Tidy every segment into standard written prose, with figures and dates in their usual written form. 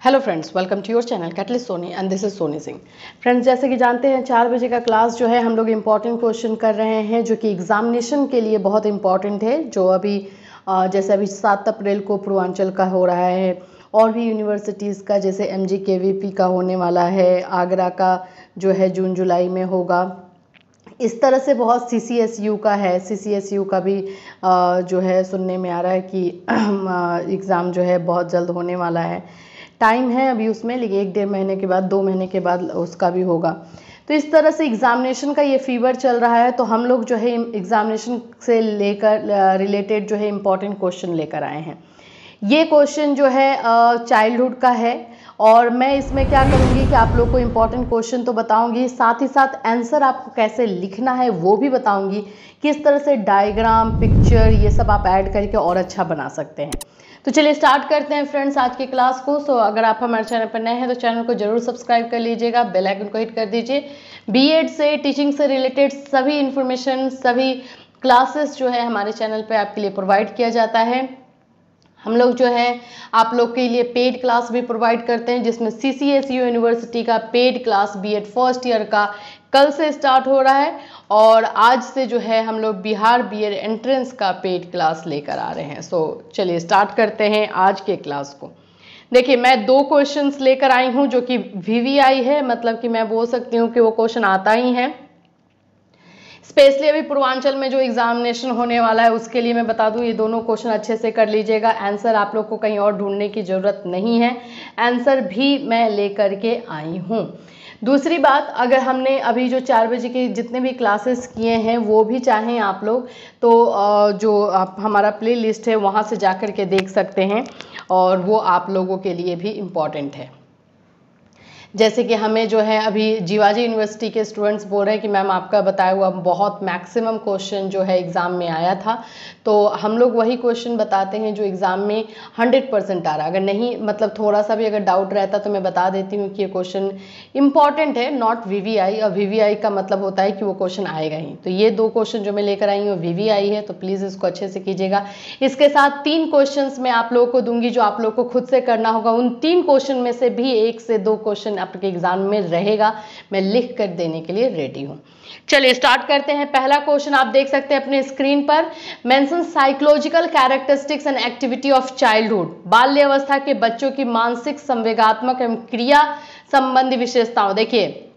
Hello friends, welcome to your channel catalyst Soni and this is Soni Singh. Friends, जैसे कि जानते हैं 4 बजे का क्लास जो है हम लोग इम्पॉर्टेंट क्वेश्चन कर रहे हैं जो कि एग्जामिनेशन के लिए बहुत इंपॉर्टेंट है। जो अभी जैसे अभी 7 अप्रैल को पूर्वांचल का हो रहा है और भी यूनिवर्सिटीज़ का जैसे MGKVP का होने वाला है, आगरा का जो है जून जुलाई में होगा। इस तरह से बहुत CCSU का है, CCSU का भी जो है सुनने में आ रहा है कि एग्ज़ाम जो है बहुत जल्द होने वाला है। टाइम है अभी उसमें, लेकिन 1-1.5 महीने के बाद 2 महीने के बाद उसका भी होगा। तो इस तरह से एग्जामिनेशन का ये फीवर चल रहा है। तो हम लोग जो है एग्जामिनेशन से लेकर रिलेटेड जो है इम्पॉर्टेंट क्वेश्चन लेकर आए हैं। ये क्वेश्चन जो है चाइल्डहुड का है और मैं इसमें क्या करूँगी कि आप लोग को इम्पॉर्टेंट क्वेश्चन तो बताऊँगी, साथ ही साथ आंसर आपको कैसे लिखना है वो भी बताऊँगी। किस तरह से डायग्राम, पिक्चर ये सब आप ऐड करके और अच्छा बना सकते हैं। तो चलिए स्टार्ट करते हैं फ्रेंड्स आज की क्लास को। सो अगर आप हमारे चैनल पर नए हैं तो चैनल को जरूर सब्सक्राइब कर लीजिएगा, बेल आइकन को हिट कर दीजिए। बीएड से, टीचिंग से रिलेटेड सभी इंफॉर्मेशन, सभी क्लासेस जो है हमारे चैनल पे आपके लिए प्रोवाइड किया जाता है। हम लोग जो है आप लोग के लिए पेड क्लास भी प्रोवाइड करते हैं, जिसमें CCSU यूनिवर्सिटी का paid class B Ed first year का कल से स्टार्ट हो रहा है और आज से जो है हम लोग बिहार बीएड एंट्रेंस का पेड क्लास लेकर आ रहे हैं। सो चलिए स्टार्ट करते हैं आज के क्लास को। देखिए, मैं 2 क्वेश्चंस लेकर आई हूं जो कि VVI है, मतलब कि मैं बोल सकती हूँ कि वो क्वेश्चन आता ही है। स्पेशली अभी पूर्वांचल में जो एग्जामिनेशन होने वाला है उसके लिए मैं बता दूं, ये दोनों क्वेश्चन अच्छे से कर लीजिएगा। आंसर आप लोग को कहीं और ढूंढने की जरूरत नहीं है, आंसर भी मैं लेकर के आई हूँ। दूसरी बात, अगर हमने अभी जो 4 बजे के जितने भी क्लासेस किए हैं वो भी चाहें आप लोग तो जो आप हमारा प्ले लिस्ट है वहाँ से जा कर के देख सकते हैं और वो आप लोगों के लिए भी इम्पॉर्टेंट है। जैसे कि हमें जो है अभी जीवाजी यूनिवर्सिटी के स्टूडेंट्स बोल रहे हैं कि मैम आपका बताया हुआ बहुत मैक्सिमम क्वेश्चन जो है एग्ज़ाम में आया था, तो हम लोग वही क्वेश्चन बताते हैं जो एग्ज़ाम में 100% आ रहा है। अगर नहीं, मतलब थोड़ा सा भी अगर डाउट रहता तो मैं बता देती हूँ कि ये क्वेश्चन इंपॉर्टेंट है, नॉट VVI। और VVI का मतलब होता है कि वो क्वेश्चन आएगा ही। तो ये 2 क्वेश्चन जो मैं लेकर आई हूँ VVI है, तो प्लीज़ इसको अच्छे से कीजिएगा। इसके साथ 3 क्वेश्चन मैं आप लोगों को दूंगी जो आप लोग को खुद से करना होगा। उन 3 क्वेश्चन में से भी 1 से 2 क्वेश्चन आपके एग्जाम में रहेगा, मैं लिख कर देने के लिए रेडी हूं। चलिए स्टार्ट करते हैं। पहला क्वेश्चन आप देख सकते हैं अपने स्क्रीन पर। Mention psychological characteristics and activity of childhood. बाल्य अवस्था के बच्चों की मानसिक, संवेगात्मक एवं क्रिया संबंधी विशेषताओं। देखिए,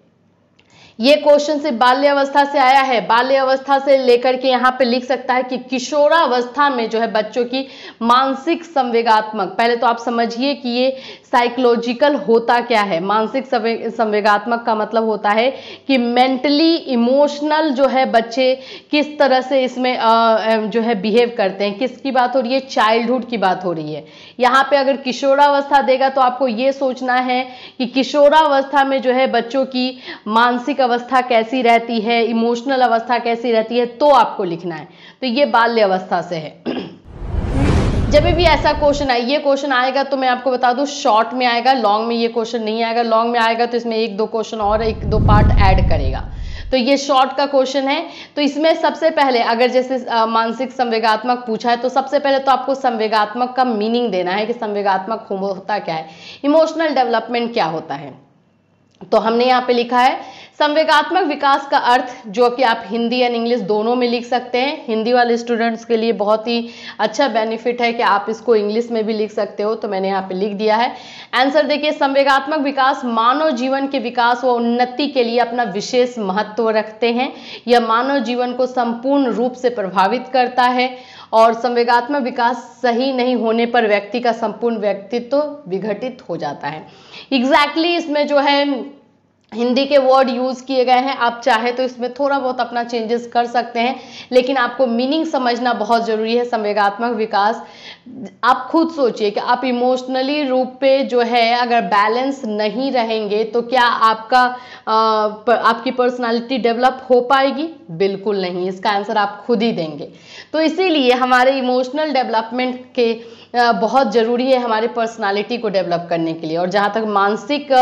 ये क्वेश्चन से बाल्य अवस्था से आया है। बाल्य अवस्था से लेकर के यहाँ पे लिख सकता है कि किशोरावस्था में जो है बच्चों की मानसिक, संवेगात्मक। पहले तो आप समझिए कि ये साइकोलॉजिकल होता क्या है। मानसिक संवेगात्मक का मतलब होता है कि मेंटली, इमोशनल जो है बच्चे किस तरह से इसमें जो है बिहेव करते हैं। किसकी बात हो रही है? चाइल्डहुड की बात हो रही है। यहाँ पे अगर किशोरावस्था देगा तो आपको ये सोचना है कि किशोरावस्था में जो है बच्चों की मानसिक अवस्था कैसी रहती है, इमोशनल अवस्था कैसी रहती है, तो आपको लिखना है। तो ये बाल्य अवस्था से है। जब भी ऐसा क्वेश्चन आए, ये क्वेश्चन आएगा तो मैं आपको बता दूं शॉर्ट में आएगा, लॉन्ग में ये क्वेश्चन नहीं आएगा। लॉन्ग में आएगा तो इसमें 1-2 क्वेश्चन और 1-2 पार्ट ऐड करेगा। तो ये शॉर्ट का क्वेश्चन है। तो इसमें सबसे पहले अगर जैसे मानसिक संवेगात्मक पूछा है तो सबसे पहले तो आपको संवेगात्मक का मीनिंग देना है कि संवेगात्मक होता क्या है, इमोशनल डेवलपमेंट क्या होता है। तो हमने यहाँ पे लिखा है संवेगात्मक विकास का अर्थ, जो कि आप हिंदी एंड इंग्लिश दोनों में लिख सकते हैं। हिंदी वाले स्टूडेंट्स के लिए बहुत ही अच्छा बेनिफिट है कि आप इसको इंग्लिश में भी लिख सकते हो, तो मैंने यहाँ पे लिख दिया है। आंसर देखिए, संवेगात्मक विकास मानव जीवन के विकास व उन्नति के लिए अपना विशेष महत्व रखते हैं। यह मानव जीवन को संपूर्ण रूप से प्रभावित करता है और संवेगात्मक विकास सही नहीं होने पर व्यक्ति का संपूर्ण व्यक्तित्व विघटित हो जाता है। एग्जैक्टली इसमें जो है हिंदी के वर्ड यूज किए गए हैं। आप चाहे तो इसमें थोड़ा बहुत अपना चेंजेस कर सकते हैं, लेकिन आपको मीनिंग समझना बहुत जरूरी है। संवेगात्मक विकास, आप खुद सोचिए कि आप इमोशनली रूप पे जो है अगर बैलेंस नहीं रहेंगे तो क्या आपकी पर्सनालिटी डेवलप हो पाएगी? बिल्कुल नहीं। इसका आंसर आप खुद ही देंगे। तो इसीलिए हमारे इमोशनल डेवलपमेंट के बहुत जरूरी है हमारी पर्सनालिटी को डेवलप करने के लिए। और जहाँ तक मानसिक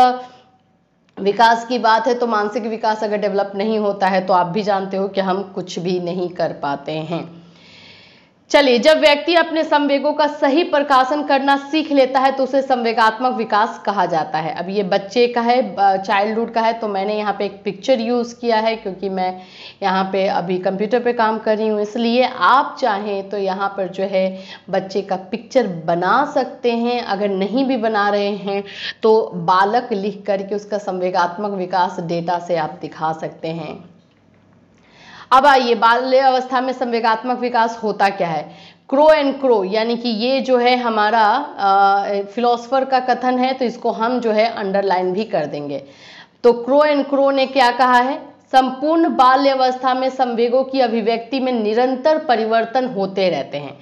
विकास की बात है तो मानसिक विकास अगर डेवलप नहीं होता है तो आप भी जानते हो कि हम कुछ भी नहीं कर पाते हैं। चलिए, जब व्यक्ति अपने संवेगों का सही प्रकाशन करना सीख लेता है तो उसे संवेगात्मक विकास कहा जाता है। अब ये बच्चे का है, चाइल्डहुड का है, तो मैंने यहाँ पे एक पिक्चर यूज़ किया है क्योंकि मैं यहाँ पे अभी कंप्यूटर पे काम कर रही हूँ, इसलिए आप चाहें तो यहाँ पर जो है बच्चे का पिक्चर बना सकते हैं। अगर नहीं भी बना रहे हैं तो बालक लिख करके उसका संवेगात्मक विकास डेटा से आप दिखा सकते हैं। अब आइए, बाल्य अवस्था में संवेगात्मक विकास होता क्या है। क्रो एंड क्रो, यानी कि ये जो है हमारा फिलोसफर का कथन है, तो इसको हम जो है अंडरलाइन भी कर देंगे। तो क्रो एंड क्रो ने क्या कहा है, संपूर्ण बाल्य अवस्था में संवेगों की अभिव्यक्ति में निरंतर परिवर्तन होते रहते हैं।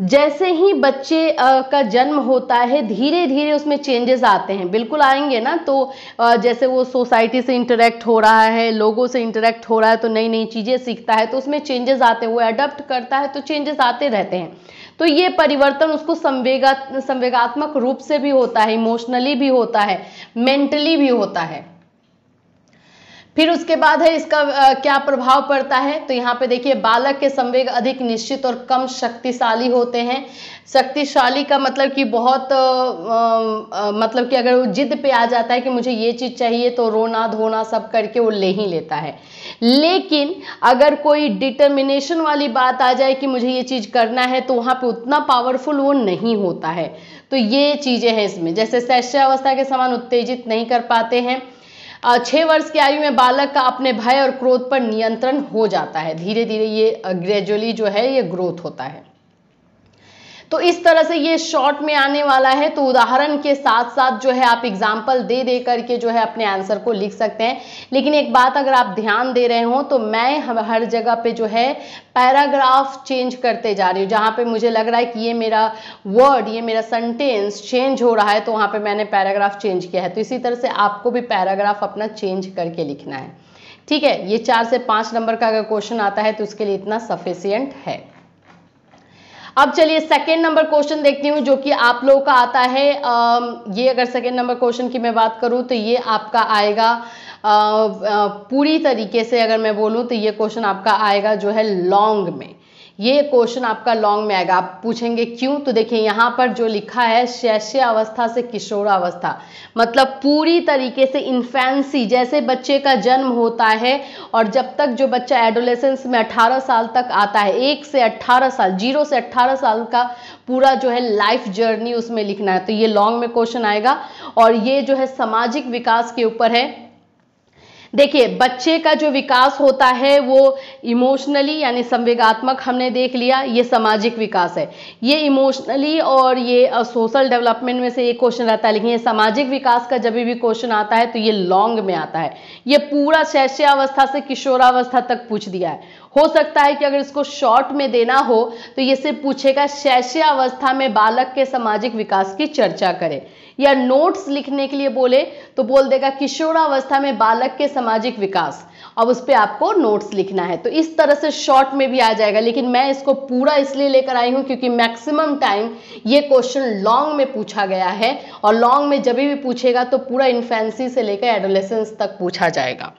जैसे ही बच्चे का जन्म होता है धीरे धीरे उसमें चेंजेस आते हैं, बिल्कुल आएंगे ना। तो जैसे वो सोसाइटी से इंटरेक्ट हो रहा है, लोगों से इंटरेक्ट हो रहा है, तो नई नई चीज़ें सीखता है, तो उसमें चेंजेस आते हैं, वो अडॉप्ट करता है तो चेंजेस आते रहते हैं। तो ये परिवर्तन उसको संवेगात्मक रूप से भी होता है, इमोशनली भी होता है, मेंटली भी होता है। फिर उसके बाद है इसका क्या प्रभाव पड़ता है, तो यहाँ पे देखिए बालक के संवेग अधिक निश्चित और कम शक्तिशाली होते हैं। शक्तिशाली का मतलब कि बहुत मतलब कि अगर वो जिद पे आ जाता है कि मुझे ये चीज़ चाहिए तो रोना धोना सब करके वो ले ही लेता है। लेकिन अगर कोई डिटर्मिनेशन वाली बात आ जाए कि मुझे ये चीज़ करना है तो वहाँ पे उतना पावरफुल वो नहीं होता है। तो ये चीज़ें हैं इसमें, जैसे शैशवावस्था के समान उत्तेजित नहीं कर पाते हैं। 6 वर्ष की आयु में बालक का अपने भय और क्रोध पर नियंत्रण हो जाता है, धीरे धीरे ये ग्रेजुअली जो है ये ग्रोथ होता है। तो इस तरह से ये शॉर्ट में आने वाला है, तो उदाहरण के साथ साथ जो है आप एग्जाम्पल दे दे करके जो है अपने आंसर को लिख सकते हैं। लेकिन एक बात अगर आप ध्यान दे रहे हो तो मैं हर जगह पे जो है पैराग्राफ चेंज करते जा रही हूँ। जहाँ पे मुझे लग रहा है कि ये मेरा वर्ड, ये मेरा सेंटेंस चेंज हो रहा है तो वहाँ पे मैंने पैराग्राफ चेंज किया है। तो इसी तरह से आपको भी पैराग्राफ अपना चेंज करके लिखना है, ठीक है। ये 4 से 5 नंबर का अगर क्वेश्चन आता है तो उसके लिए इतना सफिशियंट है। अब चलिए सेकेंड नंबर क्वेश्चन देखती हूँ जो कि आप लोगों का आता है। ये अगर सेकेंड नंबर क्वेश्चन की मैं बात करूँ तो ये आपका आएगा पूरी तरीके से अगर मैं बोलूँ तो ये क्वेश्चन आपका आएगा जो है लॉन्ग में। ये क्वेश्चन आपका लॉन्ग में आएगा। आप पूछेंगे क्यों, तो देखिए यहाँ पर जो लिखा है शैशवावस्था से किशोरावस्था, मतलब पूरी तरीके से इन्फेंसी, जैसे बच्चे का जन्म होता है और जब तक जो बच्चा एडोलेसेंस में 18 साल तक आता है, 1 से 18 साल, 0 से 18 साल का पूरा जो है लाइफ जर्नी उसमें लिखना है। तो ये लॉन्ग में क्वेश्चन आएगा और ये जो है सामाजिक विकास के ऊपर है। देखिए बच्चे का जो विकास होता है वो इमोशनली यानी संवेगात्मक हमने देख लिया, ये सामाजिक विकास है। ये इमोशनली और ये सोशल डेवलपमेंट में से एक क्वेश्चन रहता है, लेकिन ये सामाजिक विकास का जब भी क्वेश्चन आता है तो ये लॉन्ग में आता है। ये पूरा शैशवावस्था से किशोरावस्था तक पूछ दिया है। हो सकता है कि अगर इसको शॉर्ट में देना हो तो ये सिर्फ पूछेगा शैशवावस्था में बालक के सामाजिक विकास की चर्चा करें, या नोट्स लिखने के लिए बोले तो बोल देगा किशोरावस्था में बालक के सामाजिक विकास। अब उस पर आपको नोट्स लिखना है। तो इस तरह से शॉर्ट में भी आ जाएगा, लेकिन मैं इसको पूरा इसलिए लेकर आई हूं क्योंकि मैक्सिमम टाइम ये क्वेश्चन लॉन्ग में पूछा गया है और लॉन्ग में जब भी पूछेगा तो पूरा इन्फेंसी से लेकर एडोलेसेंस तक पूछा जाएगा।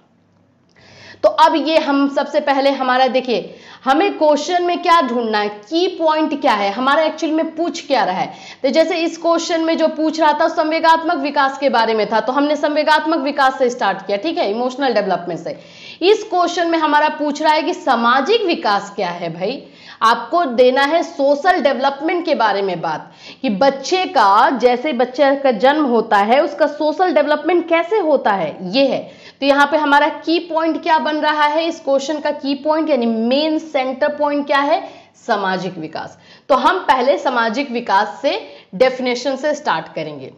तो अब ये हम सबसे पहले हमारा देखिए हमें क्वेश्चन में क्या ढूंढना है, की पॉइंट क्या है, हमारा एक्चुअली में पूछ क्या रहा है। तो जैसे इस क्वेश्चन में जो पूछ रहा था संवेगात्मक विकास के बारे में था, तो हमने संवेगात्मक विकास से स्टार्ट किया, ठीक है, इमोशनल डेवलपमेंट से। इस क्वेश्चन में हमारा पूछ रहा है कि सामाजिक विकास क्या है। भाई आपको देना है सोशल डेवलपमेंट के बारे में बात, कि बच्चे का जैसे बच्चे का जन्म होता है उसका सोशल डेवलपमेंट कैसे होता है, ये है। तो यहाँ पे हमारा की पॉइंट क्या बन रहा है, इस क्वेश्चन का की पॉइंट यानी मेन सेंटर पॉइंट क्या है, सामाजिक विकास। तो हम पहले सामाजिक विकास से डेफिनेशन से स्टार्ट करेंगे।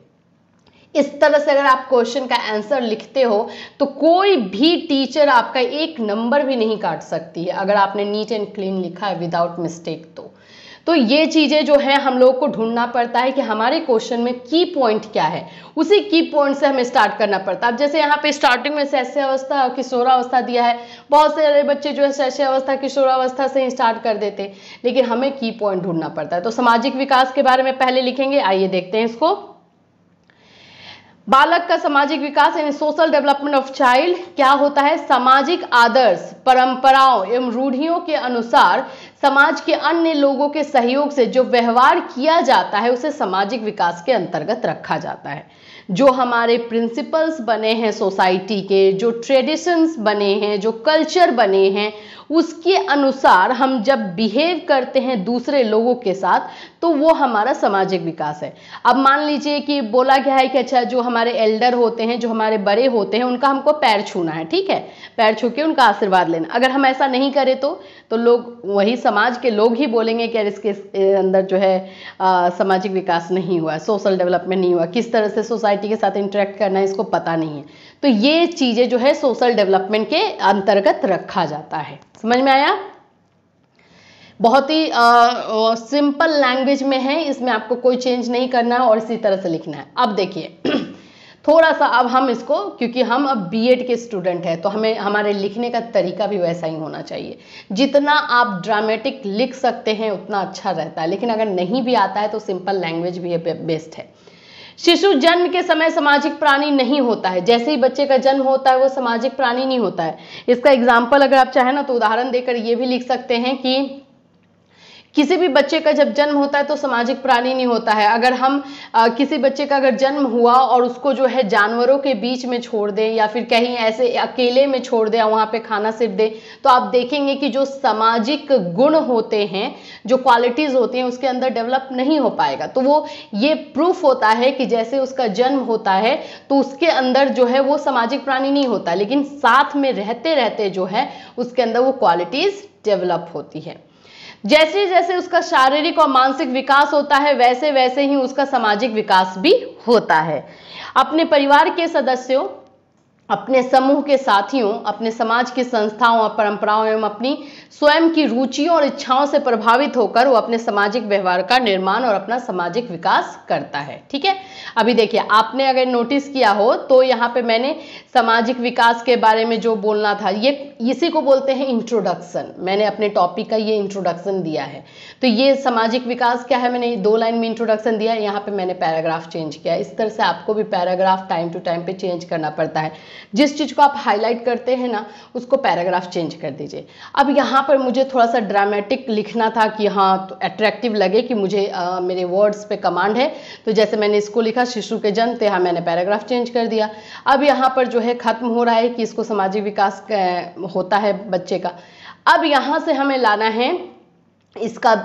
इस तरह से अगर आप क्वेश्चन का आंसर लिखते हो तो कोई भी टीचर आपका 1 नंबर भी नहीं काट सकती है अगर आपने नीट एंड क्लीन लिखा है विदाउट मिस्टेक। तो ये चीजें जो है हम लोग को ढूंढना पड़ता है कि हमारे क्वेश्चन में की पॉइंट क्या है, उसी की पॉइंट से हमें स्टार्ट करना पड़ता है। अब जैसे यहाँ पे स्टार्टिंग में शैशवावस्था और किशोरावस्था दिया है, बहुत सारे बच्चे जो है शैशवावस्था किशोरावस्था से ही स्टार्ट कर देते, लेकिन हमें की पॉइंट ढूंढना पड़ता है। तो सामाजिक विकास के बारे में पहले लिखेंगे, आइए देखते हैं इसको। बालक का सामाजिक विकास यानी सोशल डेवलपमेंट ऑफ चाइल्ड क्या होता है, सामाजिक आदर्श, परंपराओं एवं रूढ़ियों के अनुसार समाज के अन्य लोगों के सहयोग से जो व्यवहार किया जाता है उसे सामाजिक विकास के अंतर्गत रखा जाता है। जो हमारे प्रिंसिपल्स बने हैं सोसाइटी के, जो ट्रेडिशंस बने हैं, जो कल्चर बने हैं, उसके अनुसार हम जब बिहेव करते हैं दूसरे लोगों के साथ तो वो हमारा सामाजिक विकास है। अब मान लीजिए कि बोला गया है कि अच्छा जो हमारे एल्डर होते हैं, जो हमारे बड़े होते हैं, उनका हमको पैर छूना है, ठीक है, पैर छू के उनका आशीर्वाद लेना। अगर हम ऐसा नहीं करें तो लोग, वही समाज के लोग ही बोलेंगे कि इसके अंदर जो है सामाजिक विकास नहीं हुआ, सोशल डेवलपमेंट नहीं हुआ, किस तरह से सोसाइटी के साथ इंटरेक्ट करना है इसको पता नहीं है। तो ये चीजें जो है सोशल डेवलपमेंट के अंतर्गत रखा जाता है। समझ में आया? बहुत ही सिंपल लैंग्वेज में है, इसमें आपको कोई चेंज नहीं करना है और इसी तरह से लिखना है। अब देखिए थोड़ा सा अब हम इसको, क्योंकि हम अब बीएड के स्टूडेंट हैं तो हमें हमारे लिखने का तरीका भी वैसा ही होना चाहिए। जितना आप ड्रामेटिक लिख सकते हैं उतना अच्छा रहता है, लेकिन अगर नहीं भी आता है तो सिंपल लैंग्वेज भी बेस्ट है। शिशु जन्म के समय सामाजिक प्राणी नहीं होता है। जैसे ही बच्चे का जन्म होता है वो सामाजिक प्राणी नहीं होता है। इसका एग्जाम्पल अगर आप चाहें ना तो उदाहरण देकर ये भी लिख सकते हैं कि किसी भी बच्चे का जब जन्म होता है तो सामाजिक प्राणी नहीं होता है। अगर हम किसी बच्चे का अगर जन्म हुआ और उसको जो है जानवरों के बीच में छोड़ दें या फिर कहीं ऐसे अकेले में छोड़ दें, वहाँ पे खाना सिर्फ दें, तो आप देखेंगे कि जो सामाजिक गुण होते हैं, जो क्वालिटीज़ होती हैं, उसके अंदर डेवलप नहीं हो पाएगा। तो वो ये प्रूफ होता है कि जैसे उसका जन्म होता है तो उसके अंदर जो है वो सामाजिक प्राणी नहीं होता, लेकिन साथ में रहते रहते जो है उसके अंदर वो क्वालिटीज़ डेवलप होती है। जैसे जैसे उसका शारीरिक और मानसिक विकास होता है वैसे वैसे ही उसका सामाजिक विकास भी होता है। अपने परिवार के सदस्यों, अपने समूह के साथियों, अपने समाज की संस्थाओं और परंपराओं एवं अपनी स्वयं की रुचियों और इच्छाओं से प्रभावित होकर वो अपने सामाजिक व्यवहार का निर्माण और अपना सामाजिक विकास करता है। ठीक है, अभी देखिए आपने अगर नोटिस किया हो तो यहाँ पे मैंने सामाजिक विकास के बारे में जो बोलना था, ये इसी को बोलते हैं इंट्रोडक्शन। मैंने अपने टॉपिक का ये इंट्रोडक्शन दिया है। तो ये सामाजिक विकास क्या है, मैंने 2 लाइन में इंट्रोडक्शन दिया, यहाँ पे मैंने पैराग्राफ चेंज किया। इस तरह से आपको भी पैराग्राफ टाइम टू टाइम पे चेंज करना पड़ता है। जिस चीज को आप हाईलाइट करते हैं ना उसको पैराग्राफ चेंज कर दीजिए। अब यहाँ पर मुझे थोड़ा सा ड्रामेटिक लिखना था कि हाँ तो अट्रैक्टिव लगे कि मुझे मेरे वर्ड्स पे कमांड है, तो जैसे मैंने इसको लिखा शिशु के जन्म, यहाँ मैंने पैराग्राफ चेंज कर दिया। अब यहाँ पर जो है खत्म हो रहा है कि इसको सामाजिक विकास होता है बच्चे का। अब यहाँ से हमें लाना है इसका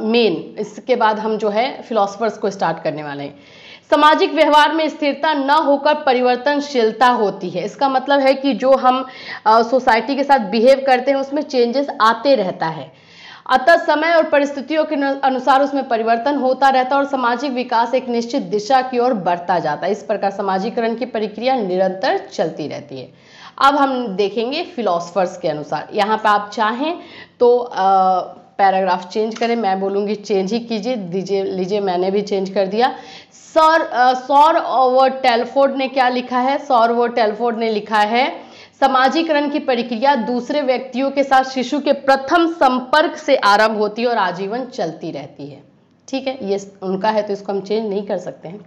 मेन, इसके बाद हम जो है फिलोसफर्स को स्टार्ट करने वाले हैं। सामाजिक व्यवहार में स्थिरता न होकर परिवर्तनशीलता होती है। इसका मतलब है कि जो हम सोसाइटी के साथ बिहेव करते हैं उसमें चेंजेस आते रहता है, अतः समय और परिस्थितियों के अनुसार उसमें परिवर्तन होता रहता है और सामाजिक विकास एक निश्चित दिशा की ओर बढ़ता जाता है। इस प्रकार सामाजिकरण की प्रक्रिया निरंतर चलती रहती है। अब हम देखेंगे फिलोसफर्स के अनुसार। यहाँ पे आप चाहें तो पैराग्राफ चेंज करें, मैं बोलूँगी चेंज ही कीजिए, लीजिए मैंने भी चेंज कर दिया। सॉरवोर्ड टेलफोर्ड ने क्या लिखा है, सॉरवोर्ड टेलफोर्ड ने लिखा है सामाजिकरण की प्रक्रिया दूसरे व्यक्तियों के साथ शिशु के प्रथम संपर्क से आरंभ होती है और आजीवन चलती रहती है। ठीक है, ये उनका है तो इसको हम चेंज नहीं कर सकते हैं।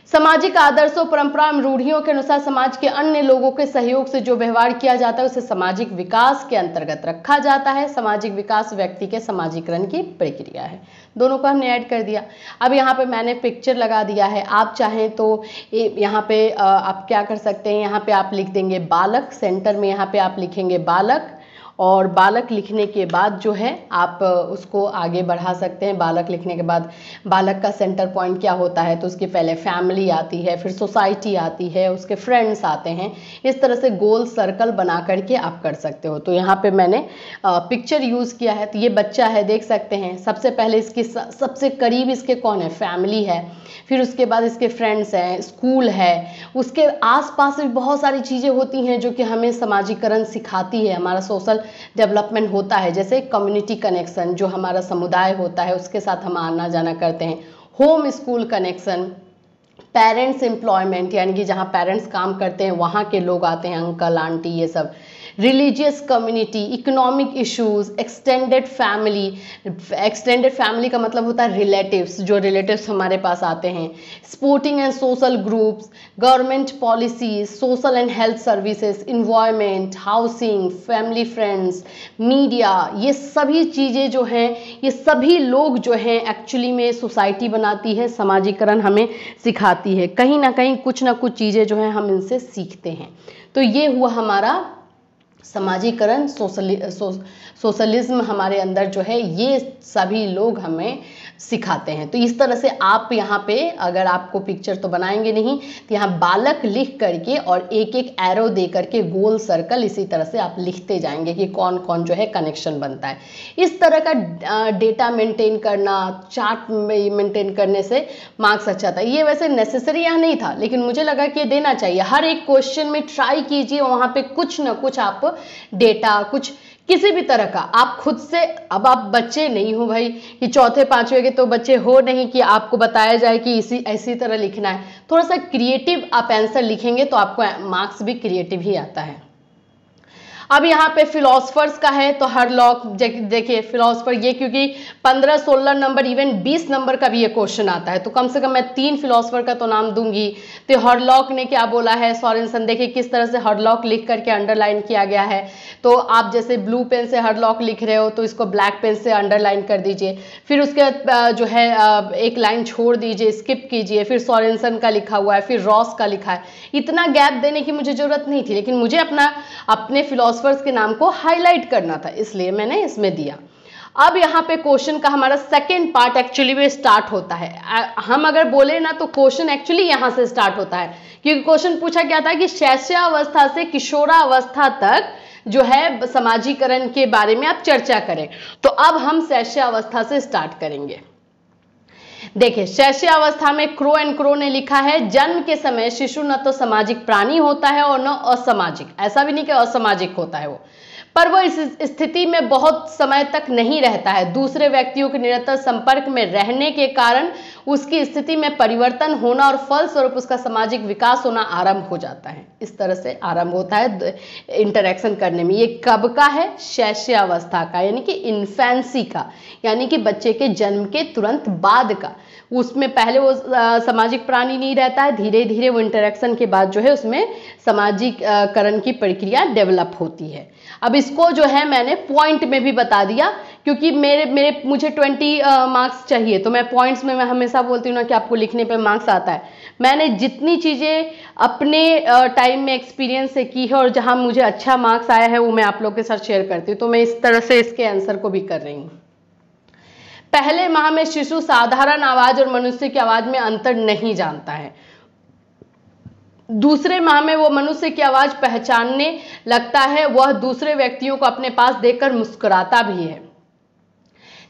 सामाजिक आदर्शों, परंपरा एवं रूढ़ियों के अनुसार समाज के अन्य लोगों के सहयोग से जो व्यवहार किया जाता है उसे सामाजिक विकास के अंतर्गत रखा जाता है। सामाजिक विकास व्यक्ति के सामाजिकरण की प्रक्रिया है। दोनों को हमने ऐड कर दिया। अब यहाँ पे मैंने पिक्चर लगा दिया है, आप चाहें तो यहाँ पे आप क्या कर सकते हैं, यहाँ पे आप लिख देंगे बालक, सेंटर में यहाँ पे आप लिखेंगे बालक, और बालक लिखने के बाद जो है आप उसको आगे बढ़ा सकते हैं। बालक लिखने के बाद बालक का सेंटर पॉइंट क्या होता है, तो उसके पहले फैमिली आती है, फिर सोसाइटी आती है, उसके फ्रेंड्स आते हैं। इस तरह से गोल सर्कल बना करके आप कर सकते हो। तो यहाँ पे मैंने पिक्चर यूज़ किया है। तो ये बच्चा है, देख सकते हैं, सबसे पहले इसकी सबसे करीब इसके कौन है, फैमिली है, फिर उसके बाद इसके फ्रेंड्स हैं, स्कूल है, उसके आसपास भी बहुत सारी चीज़ें होती हैं जो कि हमें सामाजिकरण सिखाती है, हमारा सोशल डेवलपमेंट होता है। जैसे कम्युनिटी कनेक्शन, जो हमारा समुदाय होता है उसके साथ हम आना जाना करते हैं, home school connection, parents employment यानी कि जहाँ पेरेंट्स काम करते हैं वहाँ के लोग आते हैं, अंकल आंटी ये सब, religious community, economic issues, extended family का मतलब होता है रिलेटिव्स, जो रिलेटिव्स हमारे पास आते हैं, sporting and social groups, government policies, social and health services, environment, housing, family friends, media, ये सभी चीज़ें जो हैं, ये सभी लोग जो हैं एक्चुअली में सोसाइटी बनाती है, समाजीकरण हमें सिखाती है। कहीं ना कहीं कुछ ना कुछ चीज़ें जो हैं हम इनसे सीखते हैं। तो ये हुआ हमारा समाजीकरण, सोशलिज्म हमारे अंदर जो है ये सभी लोग हमें सिखाते हैं। तो इस तरह से आप यहाँ पे, अगर आपको पिक्चर तो बनाएंगे नहीं, तो यहाँ बालक लिख करके और एक एक एरो दे करके गोल सर्कल इसी तरह से आप लिखते जाएंगे कि कौन कौन जो है कनेक्शन बनता है। इस तरह का डेटा मेंटेन करना, चार्ट मेंटेन करने से मार्क्स अच्छा था। ये वैसे नेसेसरी यहाँ नहीं था, लेकिन मुझे लगा कि देना चाहिए। हर एक क्वेश्चन में ट्राई कीजिए, वहाँ पे कुछ ना कुछ आप डेटा, कुछ किसी भी तरह का आप खुद से, अब आप बच्चे नहीं हो भाई कि चौथे पांचवे के तो बच्चे हो नहीं कि आपको बताया जाए कि ऐसी तरह लिखना है। थोड़ा सा क्रिएटिव आप आंसर लिखेंगे तो आपको मार्क्स भी क्रिएटिव ही आता है। अब यहाँ पे फिलोसफर्स का है तो हरलॉक, देखिए फिलोसफर ये, क्योंकि 15-16 नंबर, इवन 20 नंबर का भी ये क्वेश्चन आता है, तो कम से कम मैं 3 फिलोसफर का तो नाम दूंगी। तो हरलॉक ने क्या बोला है, सोरेनसन, देखिए किस तरह से हरलॉक लिख करके अंडरलाइन किया गया है। तो आप जैसे ब्लू पेन से हरलॉक लिख रहे हो तो इसको ब्लैक पेन से अंडरलाइन कर दीजिए, फिर उसके जो है एक लाइन छोड़ दीजिए, स्किप कीजिए, फिर सोरेनसन का लिखा हुआ है, फिर रॉस का लिखा है। इतना गैप देने की मुझे जरूरत नहीं थी, लेकिन मुझे अपने फिलोसफर्स के नाम को हाईलाइट करना था, इसलिए मैंने इसमें दिया। अब यहाँ पे क्वेश्चन का हमारा सेकंड पार्ट एक्चुअली में स्टार्ट होता है। हम अगर बोले ना तो क्वेश्चन एक्चुअली यहाँ से स्टार्ट होता है, क्योंकि क्वेश्चन पूछा गया था कि शैशवावस्था से किशोरावस्था तक जो है समाजीकरण के बारे में आप चर्चा करें। तो अब हम शैशवावस्था से स्टार्ट करेंगे। देखिए शैशवावस्था में क्रो एंड क्रो ने लिखा है, जन्म के समय शिशु न तो सामाजिक प्राणी होता है और न असामाजिक, ऐसा भी नहीं कि असामाजिक होता है वो, पर वो इस स्थिति में बहुत समय तक नहीं रहता है। दूसरे व्यक्तियों के निरंतर संपर्क में रहने के कारण उसकी स्थिति में परिवर्तन होना और फलस्वरूप उसका सामाजिक विकास होना आरंभ हो जाता है। इस तरह से आरंभ होता है इंटरेक्शन करने में। ये कब का है? शैशवावस्था का, यानी कि इन्फेंसी का, यानी कि बच्चे के जन्म के तुरंत बाद का। उसमें पहले वो सामाजिक प्राणी नहीं रहता है, धीरे धीरे वो इंटरेक्शन के बाद जो है उसमें सामाजिकरण की प्रक्रिया डेवलप होती है। अब इसको जो है मैंने पॉइंट में भी बता दिया, क्योंकि मुझे 20 मार्क्स चाहिए, तो मैं पॉइंट्स में मैं हमेशा बोलती हूँ ना कि आपको लिखने पे मार्क्स आता है। मैंने जितनी चीज़ें अपने टाइम में एक्सपीरियंस से की है और जहाँ मुझे अच्छा मार्क्स आया है वो मैं आप लोग के साथ शेयर करती हूँ। तो मैं इस तरह से इसके आंसर को भी कर रही हूँ। पहले माह में शिशु साधारण आवाज और मनुष्य की आवाज में अंतर नहीं जानता है। दूसरे माह में वो मनुष्य की आवाज पहचानने लगता है, वह दूसरे व्यक्तियों को अपने पास देखकर मुस्कुराता भी है।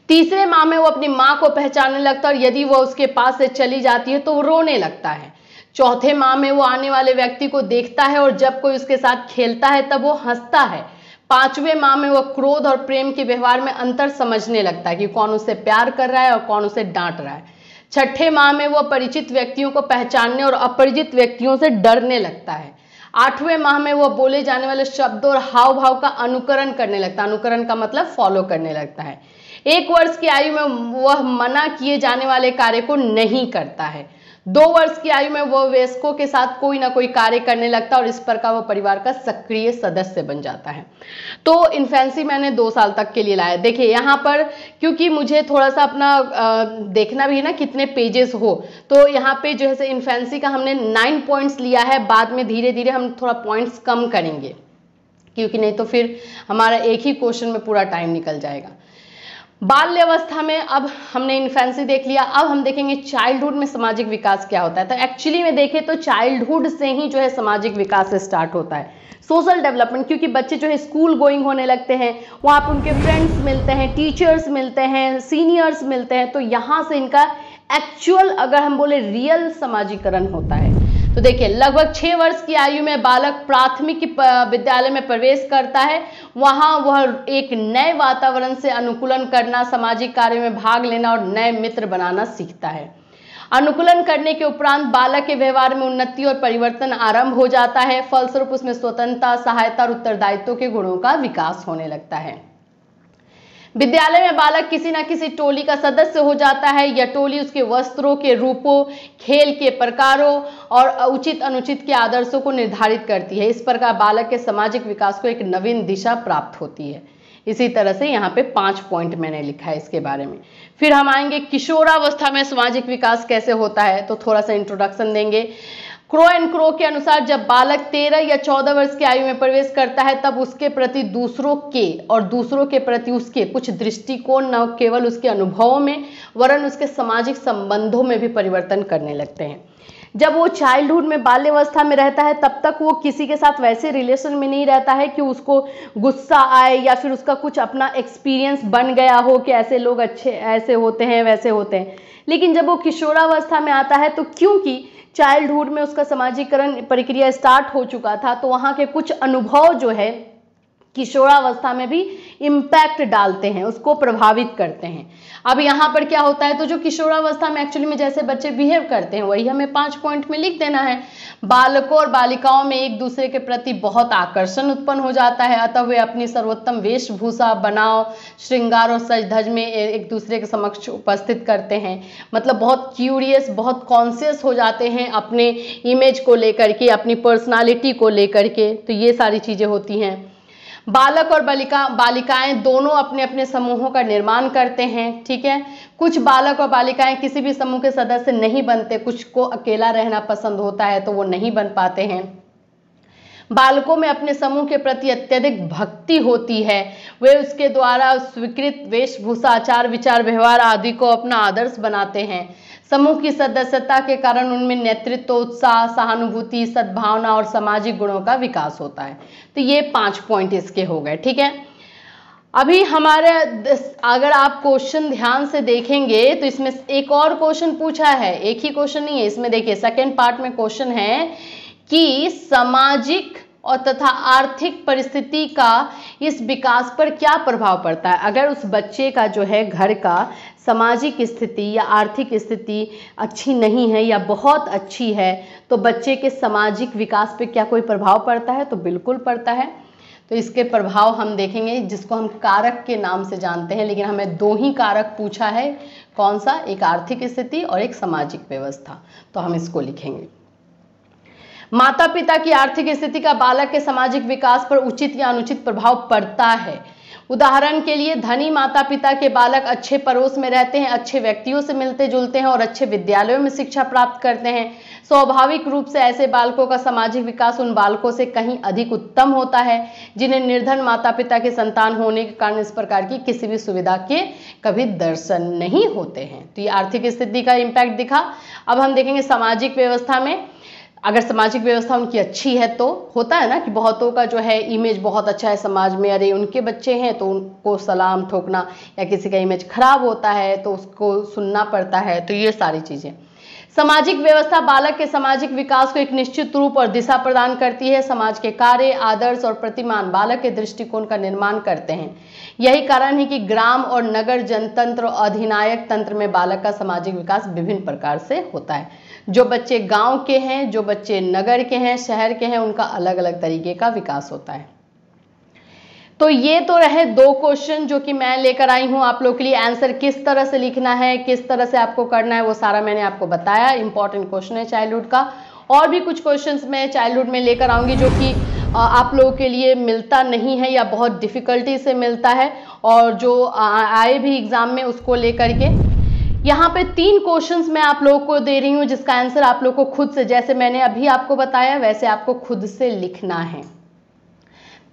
तीसरे माह में वो अपनी मां को पहचानने लगता है और यदि वो उसके पास से चली जाती है तो वो रोने लगता है। चौथे माह में वो आने वाले व्यक्ति को देखता है और जब कोई उसके साथ खेलता है तब वो हंसता है। पांचवें माह में वो क्रोध और प्रेम के व्यवहार में अंतर समझने लगता है कि कौन उसे प्यार कर रहा है और कौन उसे डांट रहा है। छठे माह में वो परिचित व्यक्तियों को पहचानने और अपरिचित व्यक्तियों से डरने लगता है। आठवें माह में वो बोले जाने वाले शब्दों और हाव भाव का अनुकरण करने लगता है। अनुकरण का मतलब फॉलो करने लगता है। 1 वर्ष की आयु में वह मना किए जाने वाले कार्य को नहीं करता है। 2 वर्ष की आयु में वह वयस्कों के साथ कोई ना कोई कार्य करने लगता है और इस प्रकार वह परिवार का सक्रिय सदस्य बन जाता है। तो इन्फेंसी मैंने 2 साल तक के लिए लाया। देखिए यहाँ पर क्योंकि मुझे थोड़ा सा अपना देखना भी है ना कितने पेजेस हो, तो यहाँ पे जो है इन्फेंसी का हमने 9 पॉइंट्स लिया है। बाद में धीरे धीरे हम थोड़ा पॉइंट्स कम करेंगे, क्योंकि नहीं तो फिर हमारा एक ही क्वेश्चन में पूरा टाइम निकल जाएगा। बाल्यावस्था में अब हमने इन्फेंसी देख लिया। अब हम देखेंगे चाइल्डहुड में सामाजिक विकास क्या होता है। तो एक्चुअली में देखें तो चाइल्डहुड से ही जो है सामाजिक विकास स्टार्ट होता है, सोशल डेवलपमेंट। क्योंकि बच्चे जो है स्कूल गोइंग होने लगते हैं, वहाँ पर उनके फ्रेंड्स मिलते हैं, टीचर्स मिलते हैं, सीनियर्स मिलते हैं, तो यहाँ से इनका एक्चुअल अगर हम बोले रियल समाजीकरण होता है। तो देखिए लगभग 6 वर्ष की आयु में बालक प्राथमिक विद्यालय में प्रवेश करता है। वहाँ वह एक नए वातावरण से अनुकूलन करना, सामाजिक कार्य में भाग लेना और नए मित्र बनाना सीखता है। अनुकूलन करने के उपरांत बालक के व्यवहार में उन्नति और परिवर्तन आरंभ हो जाता है। फलस्वरूप उसमें स्वतंत्रता, सहायता और उत्तरदायित्व के गुणों का विकास होने लगता है। विद्यालय में बालक किसी न किसी टोली का सदस्य हो जाता है। यह टोली उसके वस्त्रों के रूपों, खेल के प्रकारों और उचित अनुचित के आदर्शों को निर्धारित करती है। इस प्रकार बालक के सामाजिक विकास को एक नवीन दिशा प्राप्त होती है। इसी तरह से यहाँ पे 5 पॉइंट मैंने लिखा है इसके बारे में। फिर हम आएंगे किशोरावस्था में सामाजिक विकास कैसे होता है, तो थोड़ा सा इंट्रोडक्शन देंगे। क्रो एंड क्रो के अनुसार जब बालक 13 या 14 वर्ष की आयु में प्रवेश करता है तब उसके प्रति दूसरों के और दूसरों के प्रति उसके कुछ दृष्टिकोण न केवल उसके अनुभवों में वरन उसके सामाजिक संबंधों में भी परिवर्तन करने लगते हैं। जब वो चाइल्डहुड में बाल्यावस्था में रहता है तब तक वो किसी के साथ वैसे रिलेशन में नहीं रहता है कि उसको गुस्सा आए या फिर उसका कुछ अपना एक्सपीरियंस बन गया हो कि ऐसे लोग अच्छे ऐसे होते हैं वैसे होते हैं। लेकिन जब वो किशोरावस्था में आता है तो क्योंकि चाइल्डहुड में उसका समाजीकरण प्रक्रिया स्टार्ट हो चुका था तो वहाँ के कुछ अनुभव जो है किशोरावस्था में भी इम्पैक्ट डालते हैं, उसको प्रभावित करते हैं। अब यहाँ पर क्या होता है, तो जो किशोरावस्था में एक्चुअली में जैसे बच्चे बिहेव करते हैं वही हमें 5 पॉइंट में लिख देना है। बालकों और बालिकाओं में एक दूसरे के प्रति बहुत आकर्षण उत्पन्न हो जाता है, अतः वे अपनी सर्वोत्तम वेशभूषा, बनाव, श्रृंगार और सज धज में एक दूसरे के समक्ष उपस्थित करते हैं। मतलब बहुत क्यूरियस, बहुत कॉन्शियस हो जाते हैं अपने इमेज को लेकर के, अपनी पर्सनालिटी को लेकर के। तो ये सारी चीज़ें होती हैं। बालक और बालिकाएं दोनों अपने अपने समूहों का निर्माण करते हैं। ठीक है, कुछ बालक और बालिकाएं किसी भी समूह के सदस्य नहीं बनते, कुछ को अकेला रहना पसंद होता है तो वो नहीं बन पाते हैं। बालकों में अपने समूह के प्रति अत्यधिक भक्ति होती है, वे उसके द्वारा स्वीकृत वेशभूषा, आचार विचार, व्यवहार आदि को अपना आदर्श बनाते हैं। समूह की सदस्यता के कारण उनमें नेतृत्व, उत्साह, सहानुभूति, सद्भावना और सामाजिक गुणों का विकास होता है। तो ये 5 पॉइंट इसके हो गए। ठीक है, अभी हमारे अगर आप क्वेश्चन ध्यान से देखेंगे तो इसमें एक और क्वेश्चन पूछा है, एक ही क्वेश्चन नहीं है इसमें। देखिए सेकेंड पार्ट में क्वेश्चन है कि सामाजिक और तथा आर्थिक परिस्थिति का इस विकास पर क्या प्रभाव पड़ता है। अगर उस बच्चे का जो है घर का सामाजिक स्थिति या आर्थिक स्थिति अच्छी नहीं है या बहुत अच्छी है तो बच्चे के सामाजिक विकास पे क्या कोई प्रभाव पड़ता है, तो बिल्कुल पड़ता है। तो इसके प्रभाव हम देखेंगे जिसको हम कारक के नाम से जानते हैं, लेकिन हमें 2 ही कारक पूछा है। कौन सा, एक आर्थिक स्थिति और एक सामाजिक व्यवस्था। तो हम इसको लिखेंगे। माता पिता की आर्थिक स्थिति का बालक के सामाजिक विकास पर उचित या अनुचित प्रभाव पड़ता है। उदाहरण के लिए धनी माता पिता के बालक अच्छे पड़ोस में रहते हैं, अच्छे व्यक्तियों से मिलते जुलते हैं और अच्छे विद्यालयों में शिक्षा प्राप्त करते हैं। स्वाभाविक रूप से ऐसे बालकों का सामाजिक विकास उन बालकों से कहीं अधिक उत्तम होता है जिन्हें निर्धन माता पिता के संतान होने के कारण इस प्रकार की किसी भी सुविधा के कभी दर्शन नहीं होते हैं। तो ये आर्थिक स्थिति का इम्पैक्ट दिखा। अब हम देखेंगे सामाजिक व्यवस्था में। अगर सामाजिक व्यवस्था उनकी अच्छी है तो होता है ना कि बहुतों का जो है इमेज बहुत अच्छा है समाज में, अरे उनके बच्चे हैं तो उनको सलाम ठोकना, या किसी का इमेज खराब होता है तो उसको सुनना पड़ता है। तो ये सारी चीज़ें। सामाजिक व्यवस्था बालक के सामाजिक विकास को एक निश्चित रूप और दिशा प्रदान करती है। समाज के कार्य, आदर्श और प्रतिमान बालक के दृष्टिकोण का निर्माण करते हैं। यही कारण है कि ग्राम और नगर जनतंत्र और अधिनायक तंत्र में बालक का सामाजिक विकास विभिन्न प्रकार से होता है। जो बच्चे गांव के हैं, जो बच्चे नगर के हैं, शहर के हैं, उनका अलग अलग तरीके का विकास होता है। तो ये तो रहे 2 क्वेश्चन जो कि मैं लेकर आई हूं आप लोग के लिए। आंसर किस तरह से लिखना है, किस तरह से आपको करना है, वो सारा मैंने आपको बताया। इंपॉर्टेंट क्वेश्चन है चाइल्डहुड का। और भी कुछ क्वेश्चंस मैं चाइल्डहुड में लेकर आऊंगी जो कि आप लोगों के लिए मिलता नहीं है या बहुत डिफिकल्टी से मिलता है, और जो आए भी एग्जाम में उसको लेकर के। यहाँ पे 3 क्वेश्चंस मैं आप लोगों को दे रही हूँ जिसका आंसर आप लोगों को खुद से, जैसे मैंने अभी आपको बताया वैसे आपको खुद से लिखना है।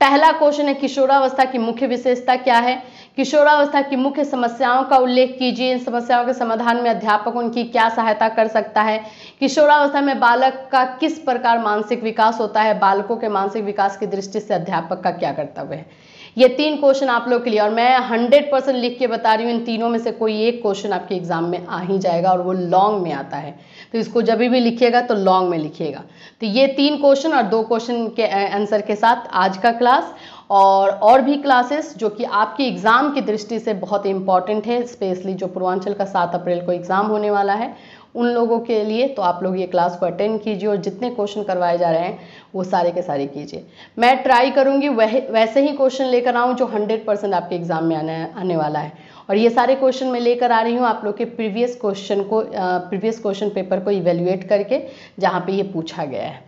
पहला क्वेश्चन है किशोरावस्था की मुख्य विशेषता क्या है। किशोरावस्था की मुख्य समस्याओं का उल्लेख कीजिए। इन समस्याओं के समाधान में अध्यापक उनकी क्या सहायता कर सकता है। किशोरावस्था में बालक का किस प्रकार मानसिक विकास होता है। बालकों के मानसिक विकास की दृष्टि से अध्यापक का क्या कर्तव्य है। ये 3 क्वेश्चन आप लोग के लिए, और मैं 100% लिख के बता रही हूँ, इन तीनों में से कोई एक क्वेश्चन आपके एग्जाम में आ ही जाएगा और वो लॉन्ग में आता है। तो इसको जब भी लिखिएगा तो लॉन्ग में लिखिएगा। तो ये 3 क्वेश्चन और 2 क्वेश्चन के आंसर के साथ आज का क्लास। और भी क्लासेस जो कि आपकी एग्ज़ाम की दृष्टि से बहुत इंपॉर्टेंट है, स्पेशली जो पूर्वांचल का 7 अप्रैल को एग्ज़ाम होने वाला है उन लोगों के लिए। तो आप लोग ये क्लास को अटेंड कीजिए और जितने क्वेश्चन करवाए जा रहे हैं वो सारे के सारे कीजिए। मैं ट्राई करूँगी वैसे ही क्वेश्चन लेकर आऊँ जो 100% आपके एग्ज़ाम में आने वाला है। और ये सारे क्वेश्चन मैं लेकर आ रही हूँ आप लोग के प्रीवियस क्वेश्चन पेपर को इवेल्युएट करके, जहाँ पे ये पूछा गया है।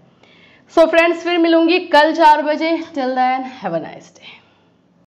सो फ्रेंड्स, फिर मिलूंगी कल 4 बजे। Till then have a nice day.